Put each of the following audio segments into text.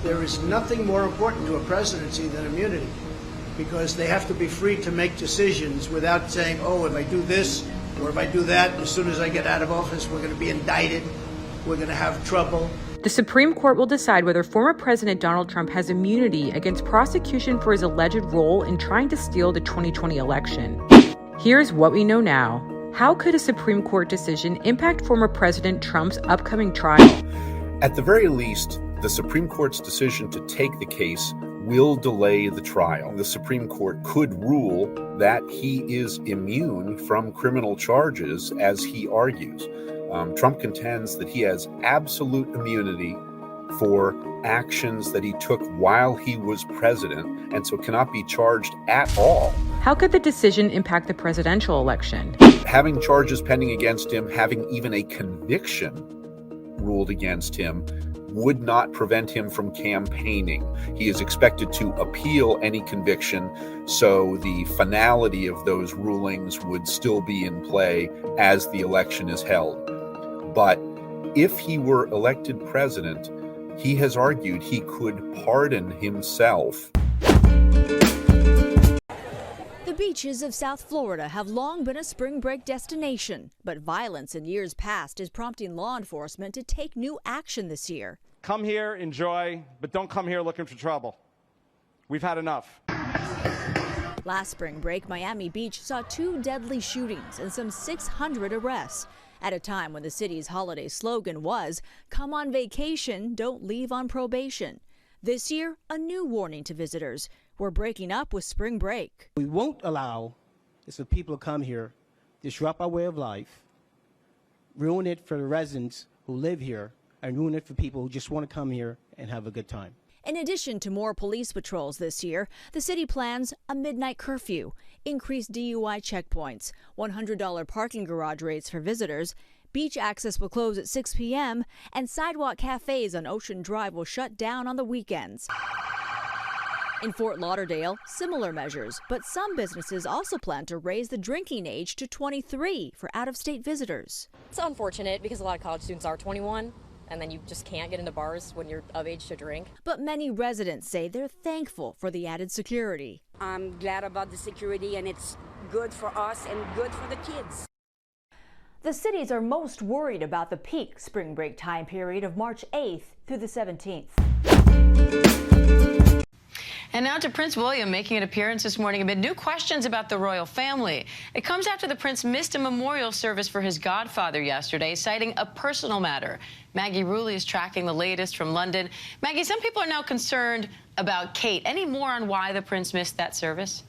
There is nothing more important to a presidency than immunity, because they have to be free to make decisions without saying, oh, if I do this or if I do that, as soon as I get out of office, we're going to be indicted, we're going to have trouble. The Supreme Court will decide whether former President Donald Trump has immunity against prosecution for his alleged role in trying to steal the 2020 election. Here's what we know now. How could a Supreme Court decision impact former President Trump's upcoming trial? At the very least, the Supreme Court's decision to take the case will delay the trial. The Supreme Court could rule that he is immune from criminal charges, as he argues. Trump contends that he has absolute immunity for actions that he took while he was president, and so cannot be charged at all. How could the decision impact the presidential election? Having charges pending against him, having even a conviction ruled against him, would not prevent him from campaigning. He is expected to appeal any conviction, so the finality of those rulings would still be in play as the election is held. But if he were elected president, he has argued he could pardon himself. The beaches of South Florida have long been a spring break destination, but violence in years past is prompting law enforcement to take new action this year. Come here, enjoy, but don't come here looking for trouble. We've had enough. Last spring break, Miami Beach saw 2 deadly shootings and some 600 arrests, at a time when the city's holiday slogan was, "Come on vacation, don't leave on probation." This year, a new warning to visitors. We're breaking up with spring break. We won't allow this for people to come here, disrupt our way of life, ruin it for the residents who live here, and ruin it for people who just want to come here and have a good time. In addition to more police patrols this year, the city plans a midnight curfew, increased DUI checkpoints, $100 parking garage rates for visitors, beach access will close at 6 p.m., and sidewalk cafes on Ocean Drive will shut down on the weekends. In Fort Lauderdale, similar measures, but some businesses also plan to raise the drinking age to 23 for out-of-state visitors. It's unfortunate because a lot of college students are 21. And then you just can't get into bars when you're of age to drink. But many residents say they're thankful for the added security. I'm glad about the security, and it's good for us and good for the kids. The cities are most worried about the peak spring break time period of March 8th through the 17th. And now to Prince William making an appearance this morning amid new questions about the royal family. It comes after the prince missed a memorial service for his godfather yesterday, citing a personal matter. Maggie Rulli is tracking the latest from London. Maggie, some people are now concerned about Kate. Any more on why the prince missed that service?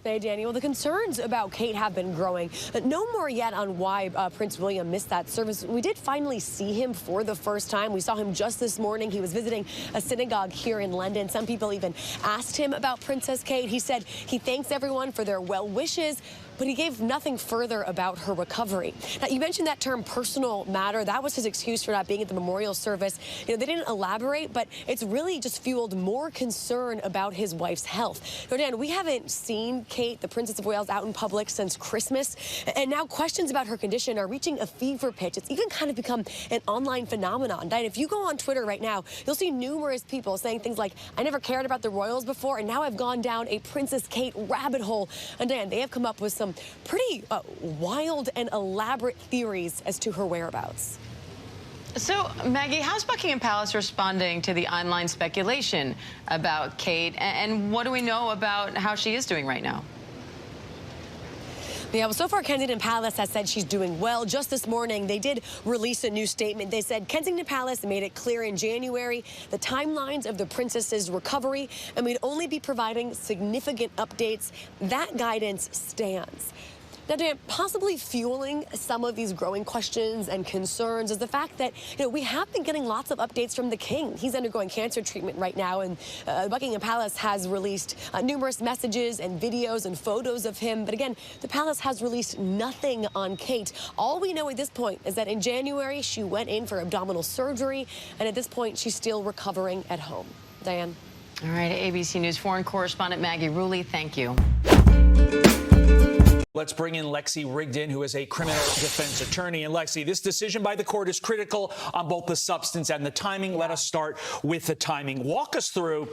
Hey, Danny. Well, the concerns about Kate have been growing. No more yet on why Prince William missed that service. We did finally see him for the first time. We saw him just this morning. He was visiting a synagogue here in London. Some people even asked him about Princess Kate. He said he thanks everyone for their well wishes, but he gave nothing further about her recovery. Now, you mentioned that term personal matter. That was his excuse for not being at the memorial service. You know, they didn't elaborate, but it's really just fueled more concern about his wife's health. Now, Dan, we haven't seen Kate, the Princess of Wales, out in public since Christmas, and now questions about her condition are reaching a fever pitch. It's even kind of become an online phenomenon. Dan, if you go on Twitter right now, you'll see numerous people saying things like, I never cared about the royals before, and now I've gone down a Princess Kate rabbit hole. And Dan, they have come up with some pretty wild and elaborate theories as to her whereabouts. So, Maggie, how's Buckingham Palace responding to the online speculation about Kate, and what do we know about how she is doing right now? Yeah, well, so far, Kensington Palace has said she's doing well. Just this morning, they did release a new statement. They said Kensington Palace made it clear in January the timelines of the princess's recovery, and we'd only be providing significant updates. That guidance stands. Now, Dan, possibly fueling some of these growing questions and concerns is the fact that, we have been getting lots of updates from the king. He's undergoing cancer treatment right now, and Buckingham Palace has released numerous messages and videos and photos of him. But again, the palace has released nothing on Kate. All we know at this point is that in January, she went in for abdominal surgery, and at this point, she's still recovering at home. Diane. All right, ABC News foreign correspondent Maggie Rulli, thank you. Let's bring in Lexi Rigdon, who is a criminal defense attorney. And Lexi, this decision by the court is critical on both the substance and the timing. Let us start with the timing. Walk us through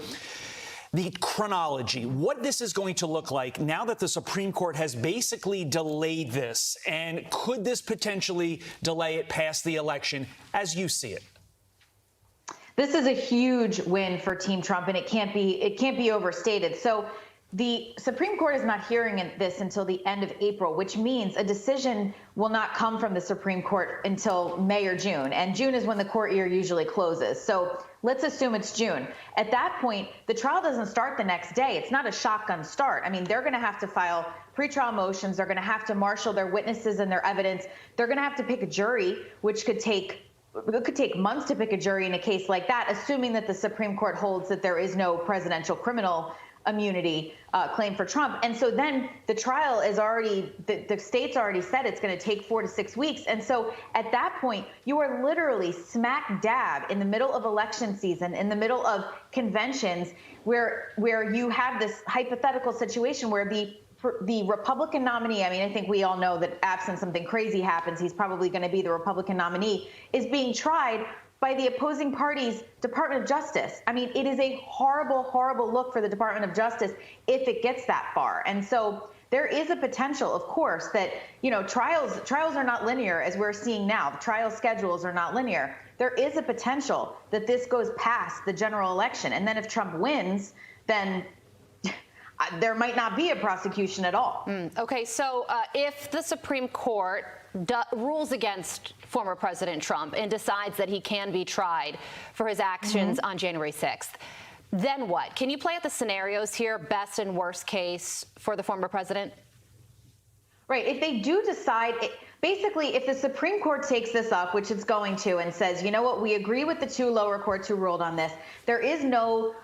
the chronology, what this is going to look like now that the Supreme Court has basically delayed this. And could this potentially delay it past the election as you see it? This is a huge win for Team Trump, and it can't be overstated. So the Supreme Court is not hearing this until the end of April, which means a decision will not come from the Supreme Court until May or June. And June is when the court year usually closes. So let's assume it's June. At that point, the trial doesn't start the next day. It's not a shotgun start. I mean, they're going to have to file pretrial motions. They're going to have to marshal their witnesses and their evidence. They're going to have to pick a jury, which could take months to pick a jury in a case like that, assuming that the Supreme Court holds that there is no presidential criminal immunity claim for Trump. And so then the trial is already, the state's already said it's going to take 4 to 6 weeks. And so at that point, you are literally smack dab in the middle of election season, in the middle of conventions, where you have this hypothetical situation where the Republican nominee, I mean, I think we all know that absent something crazy happens, he's probably going to be the Republican nominee, is being tried by the opposing party's Department of Justice. I mean, it is a horrible, horrible look for the Department of Justice if it gets that far. And so there is a potential, of course, that, you know, trials are not linear, as we're seeing now. The trial schedules are not linear. There is a potential that this goes past the general election. And then if Trump wins, then there might not be a prosecution at all. Okay, so if the Supreme Court rules against former President Trump and decides that he can be tried for his actions on January 6th, then what? Can you play out the scenarios here, best and worst case for the former president? Right. If they do decide, basically, if the Supreme Court takes this up, which it's going to, and says, you know what, we agree with the 2 lower courts who ruled on this, there is no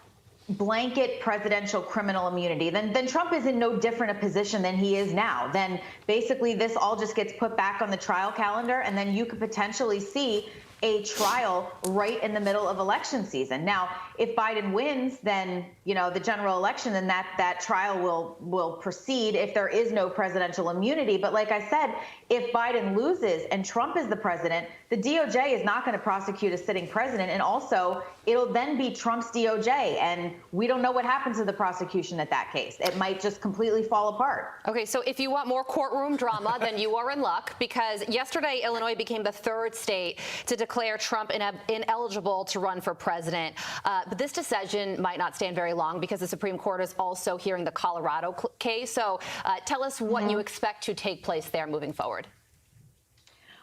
blanket presidential criminal immunity, then Trump is in no different a position than he is now. Then basically this all just gets put back on the trial calendar, and then you could potentially see a trial right in the middle of election season. Now, if Biden wins, then, you know, the general election, then that trial will proceed if there is no presidential immunity. But like I said, if Biden loses and Trump is the president, the DOJ is not going to prosecute a sitting president. And also, it'll then be Trump's DOJ. And we don't know what happens to the prosecution at that case. It might just completely fall apart. Okay, so if you want more courtroom drama, then you are in luck, because yesterday Illinois became the 3rd state to declare Trump ineligible to run for president. But this decision might not stand very long, because the Supreme Court is also hearing the Colorado case. So tell us what you expect to take place there moving forward.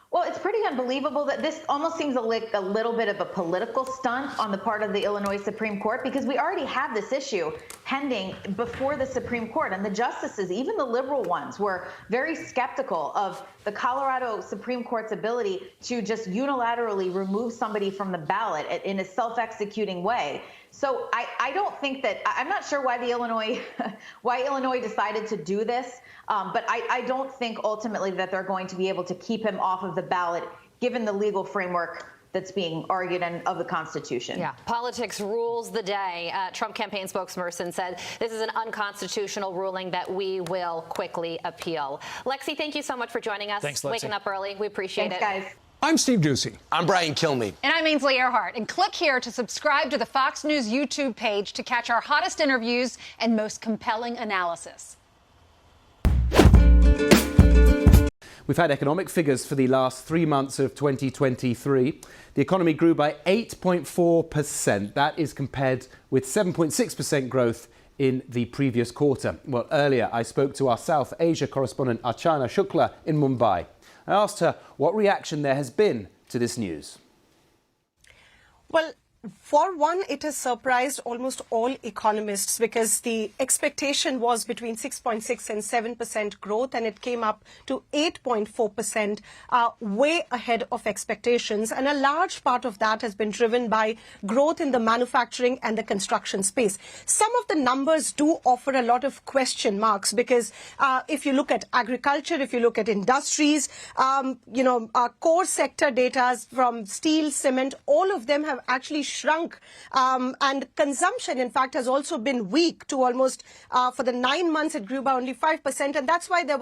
Well, it's pretty unbelievable that this almost seems like a little bit of a political stunt on the part of the Illinois Supreme Court, because we already have this issue pending before the Supreme Court. And the justices, even the liberal ones, were very skeptical of the Colorado Supreme Court's ability to just unilaterally remove somebody from the ballot in a self-executing way. So I don't think that, I'm not sure why Illinois decided to do this, but I don't think ultimately that they're going to be able to keep him off of the ballot, given the legal framework that's being argued of the Constitution. Yeah, politics rules the day. Trump campaign spokesperson said this is an unconstitutional ruling that we will quickly appeal. Lexi, thank you so much for joining us. Thanks, Lexi. Waking up early. We appreciate it. Thanks, guys. I'm Steve Doocy. I'm Brian Kilmeade. And I'm Ainsley Earhart. And click here to subscribe to the Fox News YouTube page to catch our hottest interviews and most compelling analysis. We've had economic figures for the last 3 months of 2023. The economy grew by 8.4%. That is compared with 7.6% growth in the previous quarter. Well, earlier I spoke to our South Asia correspondent Archana Shukla in Mumbai. I asked her what reaction there has been to this news. Well, for one, it has surprised almost all economists, because the expectation was between 6.6 and 7% growth, and it came up to 8.4%, way ahead of expectations. And a large part of that has been driven by growth in the manufacturing and the construction space. Some of the numbers do offer a lot of question marks, because if you look at agriculture, if you look at industries, core sector data from steel, cement, all of them have actually shrunk. And consumption, in fact, has also been weak to almost, for the 9 months, it grew by only 5%. And that's why there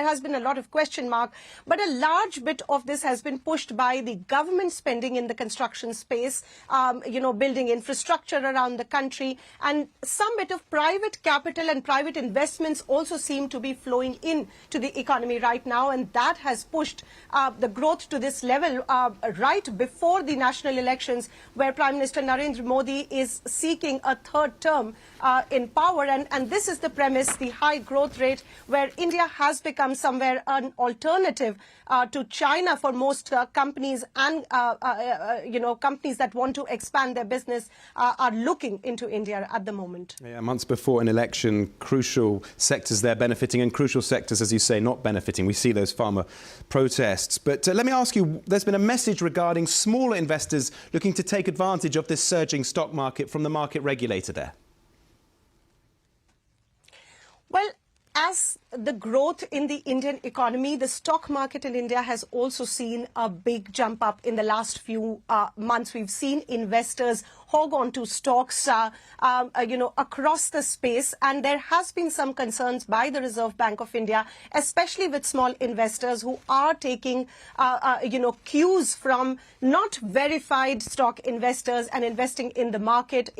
has been a lot of question mark. But a large bit of this has been pushed by the government spending in the construction space, building infrastructure around the country. And some bit of private capital and private investments also seem to be flowing in to the economy right now. And that has pushed the growth to this level right before the national elections, where Prime Minister Narendra Modi is seeking a third term in power. And this is the premise, the high growth rate, where India has become somewhere an alternative to China for most companies, and companies that want to expand their business are looking into India at the moment. Yeah, months before an election, crucial sectors there benefiting and crucial sectors, as you say, not benefiting. We see those farmer protests. But let me ask you, there's been a message regarding smaller investors looking to take advantage of this surging stock market from the market regulator there. Well, as the growth in the Indian economy, the stock market in India has also seen a big jump up in the last few months. We've seen investors hog on to stocks, across the space. And there has been some concerns by the Reserve Bank of India, especially with small investors who are taking, cues from not verified stock investors and investing in the market,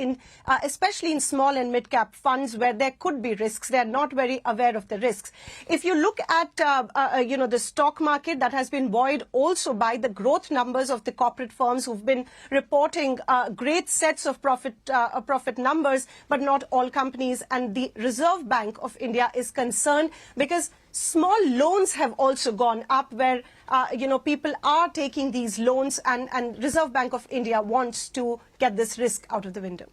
especially in small and mid-cap funds where there could be risks. They're not very aware of the risks. If you look at, the stock market, that has been buoyed also by the growth numbers of the corporate firms who've been reporting great sets of profit numbers, but not all companies. And the Reserve Bank of India is concerned because small loans have also gone up, where people are taking these loans, and Reserve Bank of India wants to get this risk out of the window.